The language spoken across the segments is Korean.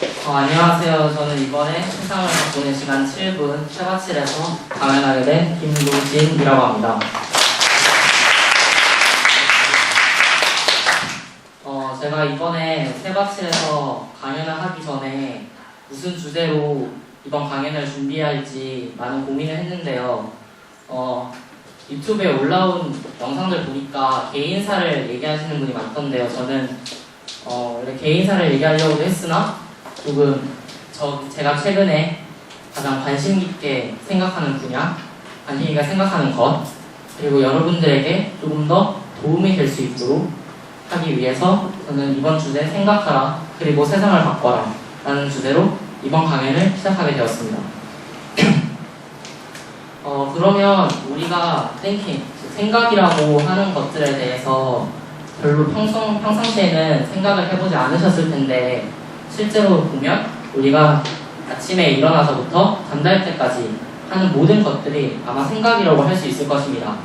안녕하세요. 저는 이번에 세상을 바꾸는 시간 7분 세바칠에서 강연하게 된 김노진이라고 합니다. 제가 이번에 세바칠에서 강연을 하기 전에 무슨 주제로 이번 강연을 준비해야 할지 많은 고민을 했는데요. 유튜브에 올라온 영상들 보니까 개인사를 얘기하시는 분이 많던데요. 저는 원래 개인사를 얘기하려고 했으나 조금 제가 최근에 가장 관심 깊게 생각하는 분야, 관심 있게 생각하는 것, 그리고 여러분들에게 조금 더 도움이 될 수 있도록 하기 위해서 저는 이번 주제 생각하라, 그리고 세상을 바꿔라 라는 주제로 이번 강연을 시작하게 되었습니다. 그러면 우리가 생각이라고 하는 것들에 대해서 별로 평상시에는 생각을 해보지 않으셨을 텐데 실제로 보면 우리가 아침에 일어나서부터 잠잘 때까지 하는 모든 것들이 아마 생각이라고 할 수 있을 것입니다.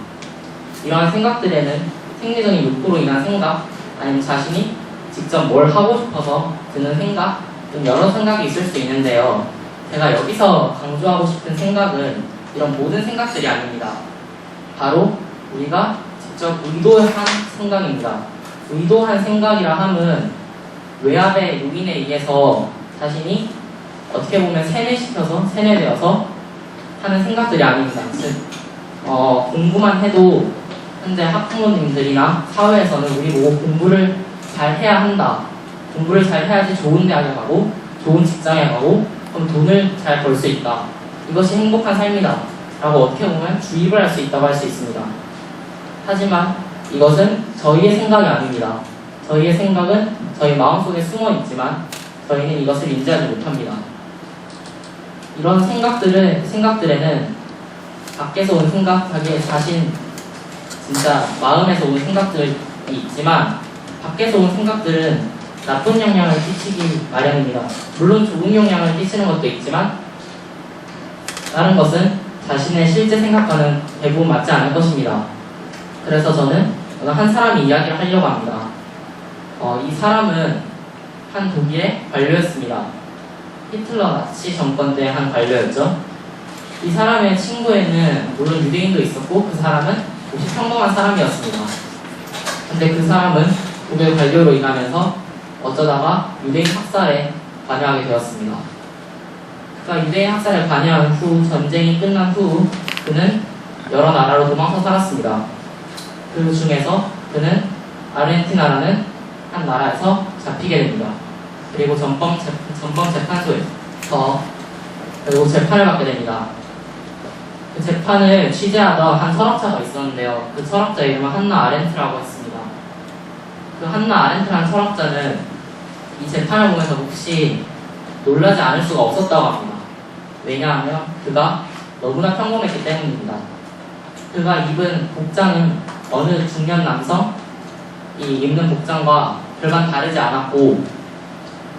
이러한 생각들에는 생리적인 욕구로 인한 생각, 아니면 자신이 직접 뭘 하고 싶어서 드는 생각 등 여러 생각이 있을 수 있는데요. 제가 여기서 강조하고 싶은 생각은 이런 모든 생각들이 아닙니다. 바로 우리가 직접 의도한 생각입니다. 의도한 생각이라 함은 외압의 요인에 의해서 자신이 어떻게 보면 세뇌되어서 하는 생각들이 아닙니다. 즉, 공부만 해도 현재 학부모님들이나 사회에서는 우리 보고 공부를 잘 해야 한다. 공부를 잘 해야지 좋은 대학에 가고 좋은 직장에 가고 그럼 돈을 잘 벌 수 있다. 이것이 행복한 삶이다. 라고 어떻게 보면 주입을 할 수 있다고 할 수 있습니다. 하지만 이것은 저희의 생각이 아닙니다. 저희의 생각은 저희 마음속에 숨어 있지만 저희는 이것을 인지하지 못합니다. 이런 생각들에는 밖에서 온 생각, 자기 자신 진짜 마음에서 온 생각들이 있지만 밖에서 온 생각들은 나쁜 영향을 끼치기 마련입니다. 물론 좋은 영향을 끼치는 것도 있지만 다른 것은 자신의 실제 생각과는 대부분 맞지 않을 것입니다. 그래서 저는 오늘 한 사람이 이야기를 하려고 합니다. 이 사람은 한 독일의 관료였습니다. 히틀러 나치 정권 때 한 관료였죠. 이 사람의 친구에는 물론 유대인도 있었고 그 사람은 혹시 평범한 사람이었습니다. 근데 그 사람은 독일 관료로 일하면서 어쩌다가 유대인 학살에 관여하게 되었습니다. 그러니까 유대인 학살에 관여한 후 전쟁이 끝난 후 그는 여러 나라로 도망쳐 살았습니다. 그 중에서 그는 아르헨티나라는 한 나라에서 잡히게 됩니다. 그리고 전범 재판소에서 그리고 재판을 받게 됩니다. 그 재판을 취재하던 한 철학자가 있었는데요. 그 철학자 이름은 한나 아렌트라고 했습니다. 그 한나 아렌트라는 철학자는 이 재판을 보면서 혹시 놀라지 않을 수가 없었다고 합니다. 왜냐하면 그가 너무나 평범했기 때문입니다. 그가 입은 복장은 어느 중년 남성이 입는 복장과 별반 다르지 않았고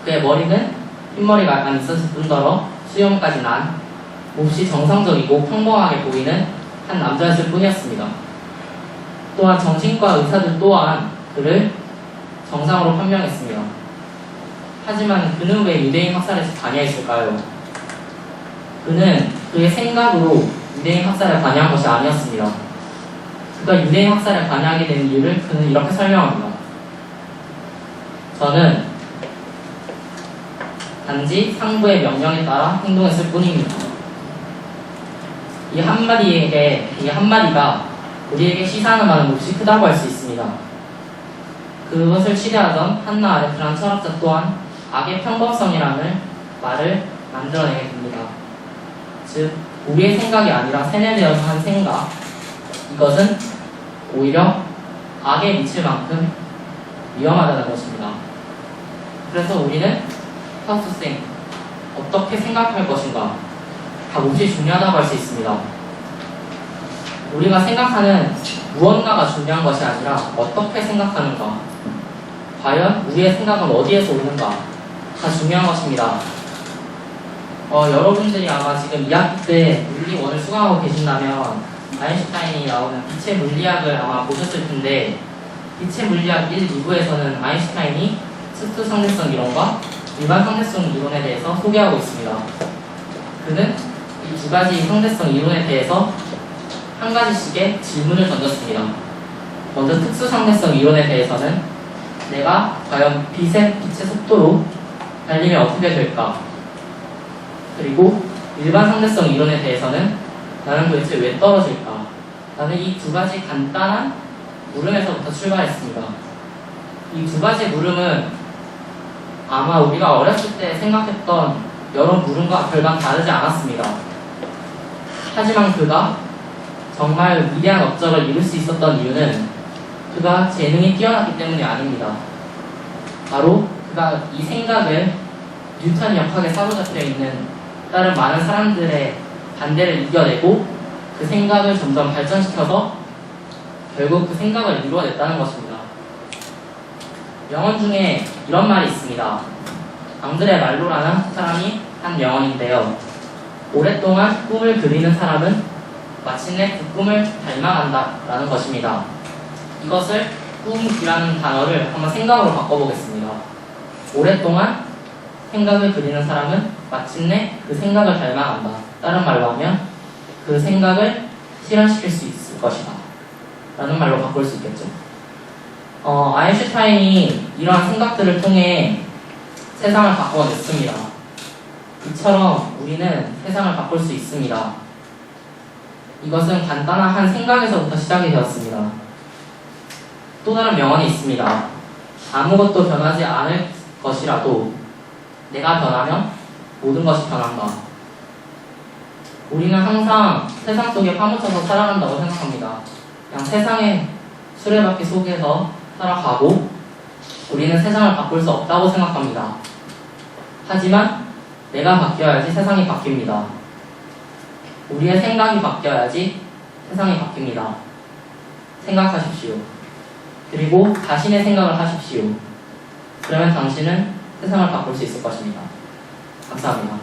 그의 머리는 흰머리가 약간 있었을 뿐더러 수염까지 난 몹시 정상적이고 평범하게 보이는 한 남자였을 뿐이었습니다. 또한 정신과 의사들 또한 그를 정상으로 판명했습니다. 하지만 그는 왜 유대인 학살에 관여했을까요? 그는 그의 생각으로 유대인 학살에 관여한 것이 아니었습니다. 그가 유대인 학살에 관여하게 된 이유를 그는 이렇게 설명합니다. 저는 단지 상부의 명령에 따라 행동했을 뿐입니다. 이 한마디가 우리에게 시사하는 바는 몹시 크다고 할 수 있습니다. 그것을 취재하던 한나 아렌트라는 철학자 또한 악의 평범성이라는 말을 만들어내게 됩니다. 즉, 우리의 생각이 아니라 세뇌되어서 한 생각, 이것은 오히려 악에 미칠 만큼 위험하다는 것입니다. 그래서 우리는 파우스생 어떻게 생각할 것인가 다 몹시 중요하다고 할 수 있습니다. 우리가 생각하는 무언가가 중요한 것이 아니라 어떻게 생각하는가, 과연 우리의 생각은 어디에서 오는가 다 중요한 것입니다. 여러분들이 아마 지금 2학기 때 물리1을 수강하고 계신다면 아인슈타인이 나오는 빛의 물리학을 아마 보셨을 텐데 빛의 물리학 1, 2부에서는 아인슈타인이 특수 상대성 이론과 일반 상대성 이론에 대해서 소개하고 있습니다. 그는 이 두 가지 상대성 이론에 대해서 한 가지씩의 질문을 던졌습니다. 먼저 특수 상대성 이론에 대해서는 내가 과연 빛의 속도로 달리면 어떻게 될까? 그리고 일반 상대성 이론에 대해서는 나는 도대체 왜 떨어질까? 나는 이 두 가지 간단한 물음에서부터 출발했습니다. 이 두 가지 물음은 아마 우리가 어렸을 때 생각했던 여러 물음과 별반 다르지 않았습니다. 하지만 그가 정말 위대한 업적을 이룰 수 있었던 이유는 그가 재능이 뛰어났기 때문이 아닙니다. 바로 그가 이 생각을 뉴턴 역학에 사로잡혀 있는 다른 많은 사람들의 반대를 이겨내고 그 생각을 점점 발전시켜서 결국 그 생각을 이루어냈다는 것입니다. 명언 중에 이런 말이 있습니다. 앙드레 말로라는 사람이 한 명언인데요. 오랫동안 꿈을 그리는 사람은 마침내 그 꿈을 닮아간다 라는 것입니다. 이것을 꿈이라는 단어를 한번 생각으로 바꿔보겠습니다. 오랫동안 생각을 그리는 사람은 마침내 그 생각을 닮아간다. 다른 말로 하면 그 생각을 실현시킬 수 있을 것이다 라는 말로 바꿀 수 있겠죠. 아인슈타인이 이러한 생각들을 통해 세상을 바꿔냈습니다. 이처럼 우리는 세상을 바꿀 수 있습니다. 이것은 간단한 한 생각에서부터 시작이 되었습니다. 또 다른 명언이 있습니다. 아무것도 변하지 않을 것이라도 내가 변하면 모든 것이 변한다. 우리는 항상 세상 속에 파묻혀서 살아간다고 생각합니다. 그냥 세상의 수레바퀴 속에서 살아가고 우리는 세상을 바꿀 수 없다고 생각합니다. 하지만 내가 바뀌어야지 세상이 바뀝니다. 우리의 생각이 바뀌어야지 세상이 바뀝니다. 생각하십시오. 그리고 자신의 생각을 하십시오. 그러면 당신은 세상을 바꿀 수 있을 것입니다. 감사합니다.